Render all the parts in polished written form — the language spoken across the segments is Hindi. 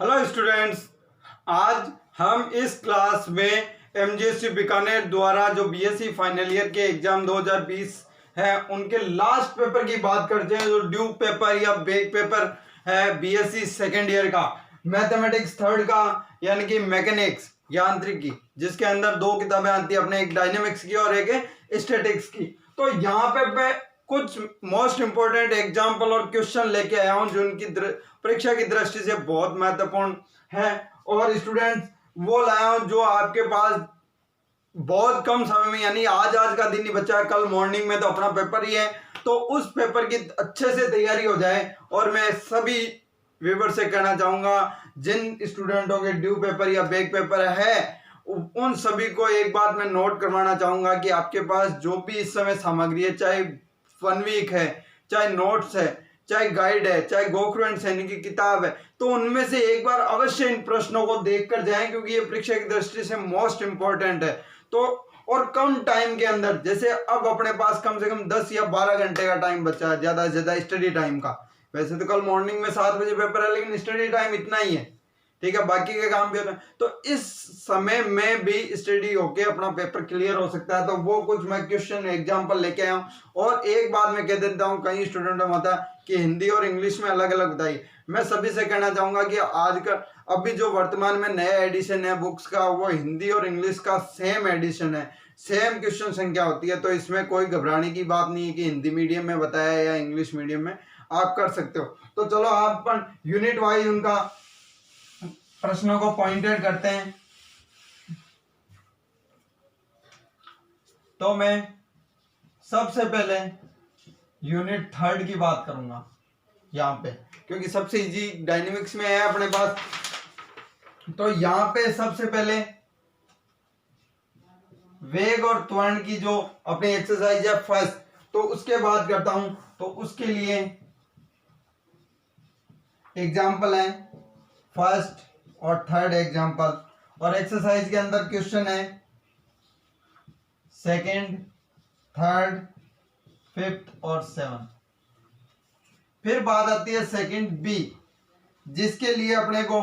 हेलो स्टूडेंट्स, आज हम इस क्लास में एमजीएससी बीकानेर द्वारा जो बीएससी फाइनल ईयर के एग्जाम 2020 है उनके लास्ट पेपर की बात करते हैं। जो ड्यू पेपर या बैक पेपर है बीएससी सेकेंड ईयर का, मैथमेटिक्स थर्ड का यानी कि मैकेनिक्स यांत्रिकी, जिसके अंदर दो किताबें आती है अपने, एक डायनेमिक्स की और एक स्टैटिक्स की। तो यहाँ पे मैं कुछ मोस्ट इंपोर्टेंट एग्जाम्पल और क्वेश्चन लेके आया हूं जो उनकी परीक्षा की दृष्टि से बहुत महत्वपूर्ण है, और स्टूडेंट्स वो लाया हूं जो आपके पास बहुत कम समय में, यानी आज का दिन ही बचा है, कल मॉर्निंग में तो अपना पेपर ही है, तो उस पेपर की अच्छे से तैयारी हो जाए। और मैं सभी व्यूअर से कहना चाहूंगा जिन स्टूडेंटों के ड्यू पेपर या बैक पेपर है उन सभी को एक बात मैं नोट करवाना चाहूंगा कि आपके पास जो भी इस समय सामग्री है, चाहे फन वीक है, चाहे नोट्स है, चाहे गाइड है, चाहे गोखुरेंट सैनिक की किताब है, तो उनमें से एक बार अवश्य इन प्रश्नों को देख कर जाएं, क्योंकि ये परीक्षा की दृष्टि से मोस्ट इंपॉर्टेंट है। तो और कम टाइम के अंदर, जैसे अब अपने पास कम से कम 10 या 12 घंटे का टाइम बचा है, ज्यादा से ज्यादा स्टडी टाइम का। वैसे तो कल मॉर्निंग में 7 बजे पेपर है, लेकिन स्टडी टाइम इतना ही है, ठीक है, बाकी के काम भी होते हैं। तो इस समय में भी स्टडी होके अपना पेपर क्लियर हो सकता है। तो वो कुछ मैं क्वेश्चन एग्जांपल लेके आया हूं। और एक बात मैं कह देता हूं, कई स्टूडेंटों में होता है कि हिंदी और इंग्लिश में अलग अलग बताइए। मैं सभी से कहना चाहूंगा कि आज का अभी जो वर्तमान में नया एडिशन है बुक्स का, वो हिंदी और इंग्लिश का सेम एडिशन है, सेम क्वेश्चन संख्या होती है। तो इसमें कोई घबराने की बात नहीं है कि हिंदी मीडियम में बताया या इंग्लिश मीडियम में, आप कर सकते हो। तो चलो आप पर यूनिट वाइज उनका प्रश्नों को पॉइंटेड करते हैं। तो मैं सबसे पहले यूनिट थर्ड की बात करूंगा यहां पे, क्योंकि सबसे इजी डायनेमिक्स में है अपने पास। तो यहां पे सबसे पहले वेग और त्वरण की जो अपनी एक्सरसाइज है फर्स्ट, तो उसके बाद करता हूं। तो उसके लिए एग्जाम्पल है फर्स्ट और थर्ड एग्जाम्पल, और एक्सरसाइज के अंदर क्वेश्चन है सेकंड, थर्ड, फिफ्थ और सेवन। फिर बात आती है सेकंड बी, जिसके लिए अपने को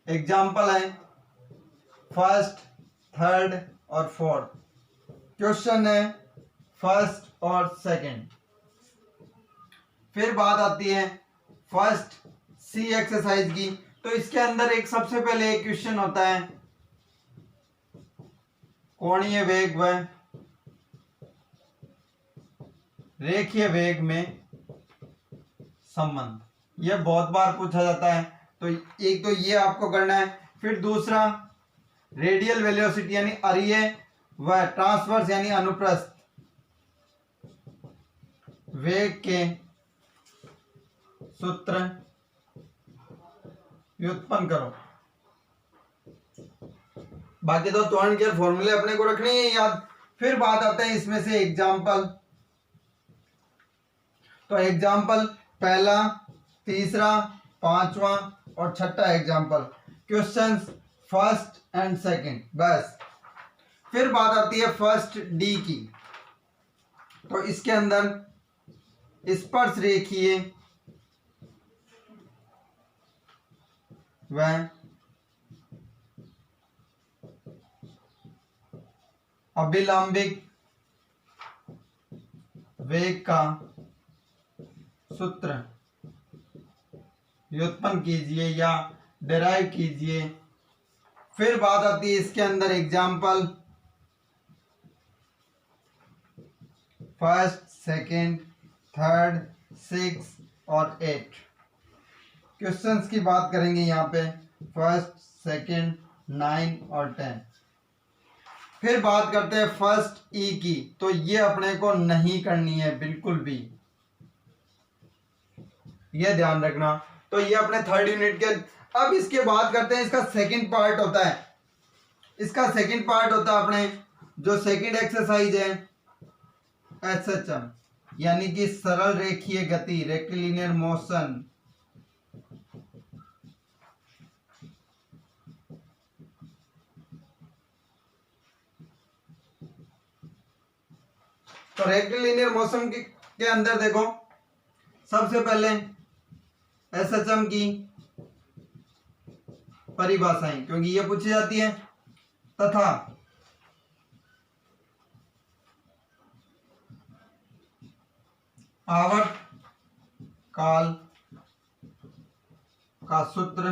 एग्जाम्पल है फर्स्ट, थर्ड और फोर्थ। क्वेश्चन है फर्स्ट और सेकंड। फिर बात आती है फर्स्ट सी एक्सरसाइज की। तो इसके अंदर एक सबसे पहले एक क्वेश्चन होता है कोणीय वेग व रेखीय वेग में संबंध। यह बहुत बार पूछा जाता है। तो एक तो ये आपको करना है। फिर दूसरा रेडियल वेलोसिटी यानी अरीय व ट्रांसवर्स यानी अनुप्रस्थ वेग के सूत्र व्युत्पन्न करो। बाकी तो त्वरण के फॉर्मूले अपने को रखने हैं याद। फिर बात आते हैं इसमें से एग्जाम्पल। तो एग्जाम्पल पहला, तीसरा, पांचवा और छठा example, questions first and second, बस। फिर बात आती है फर्स्ट डी की। तो इसके अंदर स्पर्श रेखीय व अभिलंबिक वेग का सूत्र व्युत्पन्न कीजिए या डिराइव कीजिए। फिर बात आती है इसके अंदर एग्जाम्पल फर्स्ट, सेकंड, थर्ड, 6 और 8। क्वेश्चंस की बात करेंगे यहाँ पे फर्स्ट, सेकंड, 9 और 10। फिर बात करते हैं फर्स्ट ई की। तो ये अपने को नहीं करनी है बिल्कुल भी, ये ध्यान रखना। तो ये अपने थर्ड यूनिट के। अब इसके बाद करते हैं इसका सेकंड पार्ट होता है। इसका सेकंड पार्ट होता है अपने जो सेकंड एक्सरसाइज है एसएचएम, यानी कि सरल रेखीय गति, रेक्टिलिनियर मोशन। तो रेक्टिलिनियर मोशन के अंदर देखो, सबसे पहले एसएचएम की परिभाषाएं, क्योंकि ये पूछी जाती है, तथा आवर्त काल का सूत्र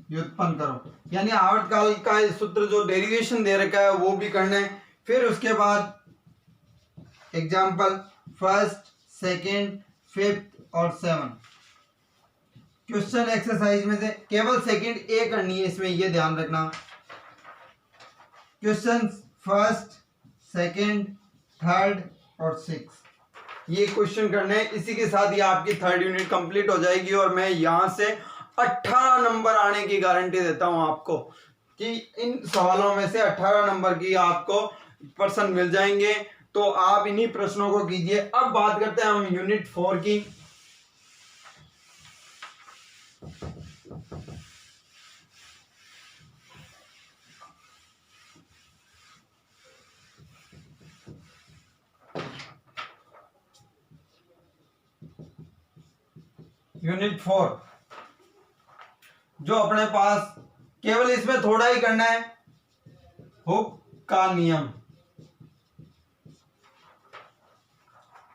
व्युत्पन्न करो, यानी आवर्त काल का सूत्र जो डेरिवेशन दे रखा है वो भी करना है। फिर उसके बाद एग्जाम्पल फर्स्ट, सेकंड, फिफ्थ और 7 क्वेश्चन एक्सरसाइज में से केवल सेकंड ए करनी है, इसमें ये ध्यान रखना। क्वेश्चन फर्स्ट, सेकंड, थर्ड और 6 ये क्वेश्चन करने हैं। इसी के साथ ये आपकी थर्ड यूनिट कंप्लीट हो जाएगी और मैं यहां से 18 नंबर आने की गारंटी देता हूं आपको कि इन सवालों में से 18 नंबर की आपको पर्सन मिल जाएंगे। तो आप इन्हीं प्रश्नों को कीजिए। अब बात करते हैं हम यूनिट 4 की। यूनिट 4 जो अपने पास केवल इसमें थोड़ा ही करना है, हुक का नियम।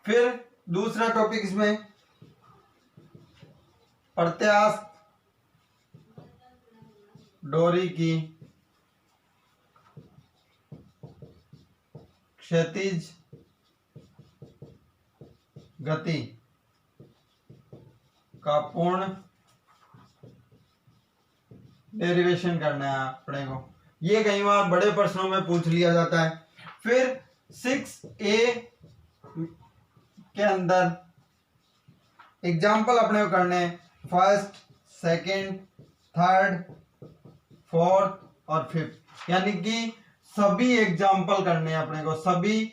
फिर दूसरा टॉपिक इसमें प्रत्यास्थ डोरी की क्षैतिज गति का पूर्ण डेरिवेशन करना है अपने को। ये कई बार बड़े प्रश्नों में पूछ लिया जाता है। फिर 6A के अंदर एग्जाम्पल अपने को करने फर्स्ट, सेकंड, थर्ड, फोर्थ और फिफ्थ, यानी कि सभी एग्जाम्पल करने हैं अपने को, सभी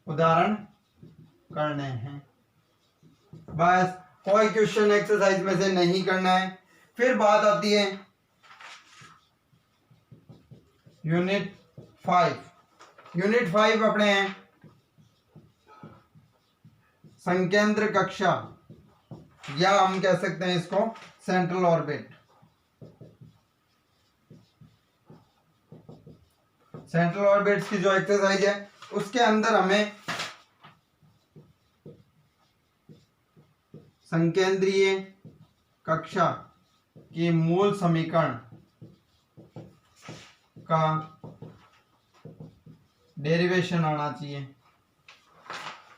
उदाहरण करने हैं। बस कोई क्वेश्चन एक्सरसाइज में से नहीं करना है। फिर बात आती है यूनिट 5। यूनिट 5 अपने हैं संकेंद्र कक्षा, या हम कह सकते हैं इसको सेंट्रल ऑर्बिट। सेंट्रल ऑर्बिट्स की जो एक्सरसाइज है उसके अंदर हमें संकेंद्रीय कक्षा की मूल समीकरण का डेरिवेशन आना चाहिए।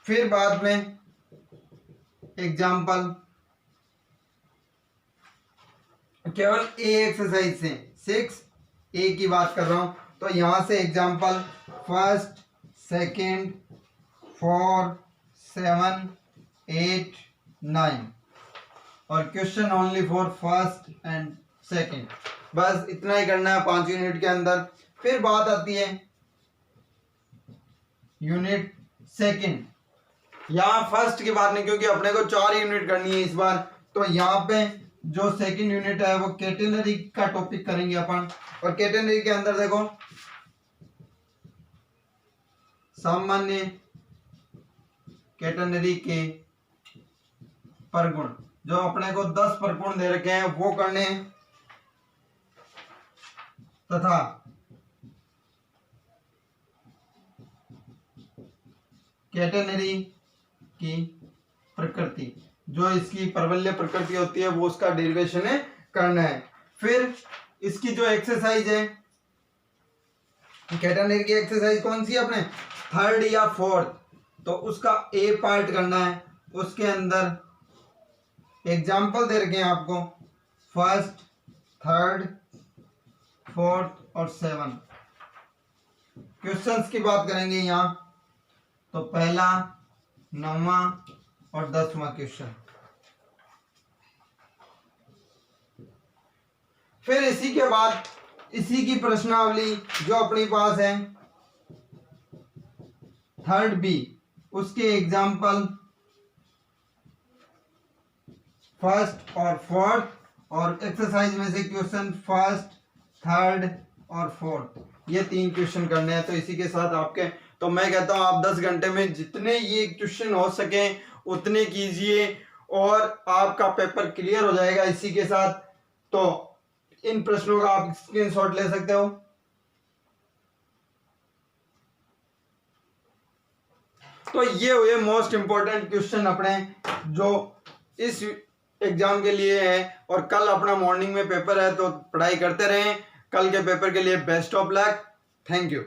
फिर बाद में एग्जाम्पल केवल ए एक्सरसाइज से 6A की बात कर रहा हूं, तो यहां से एग्जाम्पल फर्स्ट, सेकंड, 4, 7, 8, 9 और question only for first and second. बस इतना ही करना है 5 यूनिट के अंदर। फिर बात आती है यूनिट 2। यहाँ फर्स्ट की बात नहीं, क्योंकि अपने को 4 यूनिट करनी है इस बार। तो यहाँ पे जो सेकंड यूनिट है वो कैटेनरी का टॉपिक करेंगे अपन। और कैटेनरी के अंदर देखो सामान्य कैटेनरी के परगुण, जो अपने को 10 परगुण दे रखे हैं वो करने हैं, तथा कैटेनरी की प्रकृति, जो इसकी परवलय प्रकृति होती है वो उसका डेरिवेशन है करना है। फिर इसकी जो एक्सरसाइज है कैटेनरी की एक्सरसाइज कौन सी है अपने थर्ड या फोर्थ, तो उसका ए पार्ट करना है। उसके अंदर एग्जाम्पल दे रखे हैं आपको फर्स्ट, थर्ड, फोर्थ और 7। क्वेश्चंस की बात करेंगे यहाँ, तो पहला, 9वां और 10वां क्वेश्चन। फिर इसी के बाद इसी की प्रश्नावली जो अपने पास है थर्ड बी, उसके एग्जाम्पल फर्स्ट और फोर्थ, और एक्सरसाइज में से क्वेश्चन फर्स्ट, थर्ड और फोर्थ, ये 3 क्वेश्चन करने हैं। तो इसी के साथ आपके, तो मैं कहता हूं आप 10 घंटे में जितने ये क्वेश्चन हो सके उतने कीजिए और आपका पेपर क्लियर हो जाएगा। इसी के साथ तो इन प्रश्नों का आप स्क्रीनशॉट ले सकते हो। तो ये हुए मोस्ट इंपॉर्टेंट क्वेश्चन अपने जो इस एग्जाम के लिए है। और कल अपना मॉर्निंग में पेपर है तो पढ़ाई करते रहें। कल के पेपर के लिए best of luck. Thank you.